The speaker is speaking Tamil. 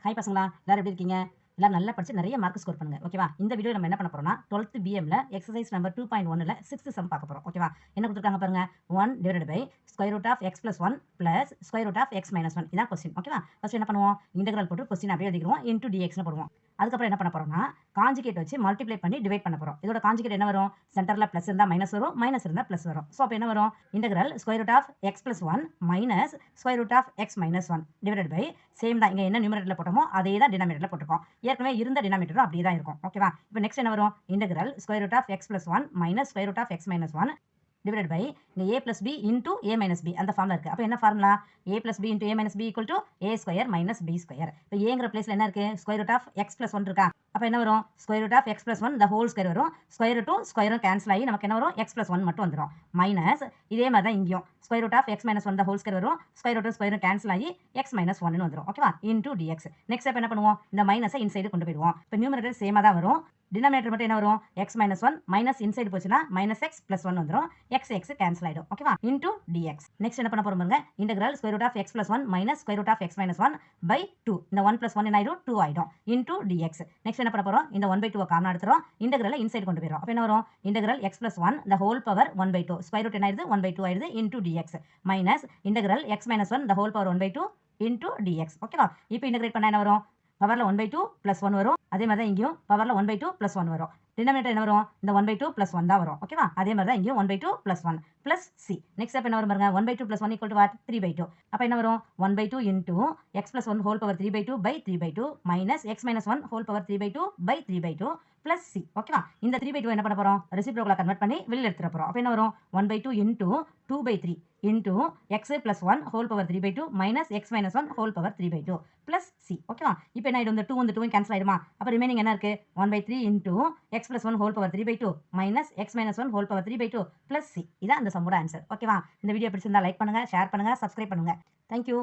ஹாய் பசங்களா, எல்லாரும் எப்படி இருக்கீங்க? எல்லாரும் நல்லா படிச்சு நிறைய மார்க் ஸ்கோர் பண்ணுங்க. ஓகேவா? இந்த வீடியோ நம்ம என்ன பண்ண போறோம்னா 12th பிஎம்ல எக்ஸர்சைஸ் நம்பர் 2.1ல 6th சம் பார்க்க போறோம். ஓகேவா? என்ன கொடுத்திருக்காங்க பாருங்க. 1 divided by square root of x plus 1 plus square root of x minus 1 இதான் கொஸ்டின். ஓகேவா? ஃபர்ஸ்ட் என்ன பண்ணுவோம்? இன்டெகிரல் போட்டு கொஸ்டின் அப்படியே எழுதிக்குவோம். இன்டு dxன்னு போடுவோம். அதுக்கப்புறம் என்ன பண்ண போறோம்னா காஞ்சுகேட் வச்சு மல்டிப்ளை பண்ணி டிவைட் பண்ண போறோம். இதோட காஞ்சுகேட் என்ன வரும்? சென்டர்ல பிளஸ் இருந்தா மைனஸ் வரும், மைனஸ் இருந்தா பிளஸ் வரும். சோ அப்ப என்ன வரும்? Integral square root of x plus 1 minus square root of x minus 1 divided by same தான். இங்க என்ன நியூமரேட்டர்ல போட்டோமோ அதே தான் டினாமினேட்டர்ல போட்டுருக்கோம். ஏற்கனவே இருந்த டினாமினேட்டரும் அப்படியே தான் இருக்கும். ஓகேவா? இப்போ நெக்ஸ்ட் என்ன வரும்? Integral square root of x plus 1 minus square root of x minus 1 divided by இங்க a plus b into a minus b அந்த ஃபார்முலா இருக்கு. அப்ப என்ன formula? a plus b into a minus b equal to a square minus b square. இப்போ aங்கற பிளேஸ்ல என்ன இருக்கு? Square root of x plus 1 இருக்கா? அப்ப என்ன வரும்? Square root of x plus 1 the whole square வரும். ஸ்கொயர் ரூட்டும் ஸ்கொயரும் கேன்சல் ஆகி நமக்கு என்ன வரும்? x plus 1 மட்டும் வந்துரும். மைனஸ் இதே மாதிரி தான் இங்கேயும் square root of x minus 1 the whole square வரும். ஸ்கொயர் ரூட்டும் ஸ்கொயரும் கேன்சல் ஆகி x minus 1 ன்னு வந்துரும். ஓகேவா? into dx. நெக்ஸ்ட் ஸ்டெப் என்ன பண்ணுவோம்? இந்த மைனஸை இன்சைடு கொண்டு போயிடுவோம். இப்போ நியூமரேட்டர் சேமா தான் வரும். டினாமினேட்டர் மட்டும் என்ன வரும்? x minus 1 மைனஸ் இன்சைடு போச்சுன்னா மைனஸ் x plus 1 வந்துரும். x கேன்சல் ஆயிடும். ஓகேவா? into dx. நெக்ஸ்ட் என்ன பண்ண போறோம் பாருங்க. Integral square root of x plus 1 minus square root of x minus 1 by 2. இந்த 1 plus 1 என்ன ஆயிடும்? 2 ஆயிடும். into dx. நெக்ஸ்ட் என்ன பண்ண போறோம்? இந்த 1 by 2 காமனா எடுத்துறோம். இன்டெகிரலை இன்சைடு கொண்டு போயிரோம். அப்ப என்ன வரும்? Integral x plus 1 the whole power 1 by 2. Square root என்ன ஆயிடுது? 1 by 2 ஆயிடுது. into dx. Minus integral x minus 1 the whole power 1 by 2 into dx. ஓகேவா? இப்போ இன்டெகிரேட் பண்ணா என்ன வரும்? பவர்ல 1 by 2 plus 1 வரும். அதே மாதிரி தான் இங்கேயும் பவர்ல 1 by 2 plus 1 வரும். டினாமினேட்டர் என்ன வரும்? இந்த 1 by 2 plus 1 தான் வரும். ஓகேவா? அதே மாதிரி தான் இங்கேயும் 1 by 2 plus 1 plus c. Next step என்ன வரும் பாருங்க. 1 by 2 plus 1 equal to what? 3 by 2. அப்ப என்ன வரும்? 1 by 2 into x plus 1 whole power 3 by 2 by 3 by 2 minus x minus 1 whole power 3 by 2 by 3 by 2 plus c. ஓகேவா? இந்த 3 by 2 என்ன பண்ண போறோம்? ரெசிப்ரோக்கலா கன்வெர்ட் பண்ணி வெளியில எடுத்துற போறோம். அப்ப என்ன வரும்? 1 by 2 into 2 by 3 into x plus 1 whole power 3 by 2 minus x minus 1 whole power 3 by 2 plus c. ஓகேவா? இப்போ என்ன ஆயிடும்? இந்த 2 இந்த 2 கேன்சல் ஆயிடுமா? அப்ப ரிமைனிங் என்ன இருக்கு? 1 by 3 into x plus 1 whole power 3 by 2 minus x minus 1 whole power 3 by 2 plus c. இதான் அந்த சம்மோட ஆன்சர். ஓகேவா? இந்த வீடியோ பிடிச்சிருந்தா லைக் பண்ணுங்க, ஷேர் பண்ணுங்க, சப்ஸ்கிரைப் பண்ணுங்க. Thank you.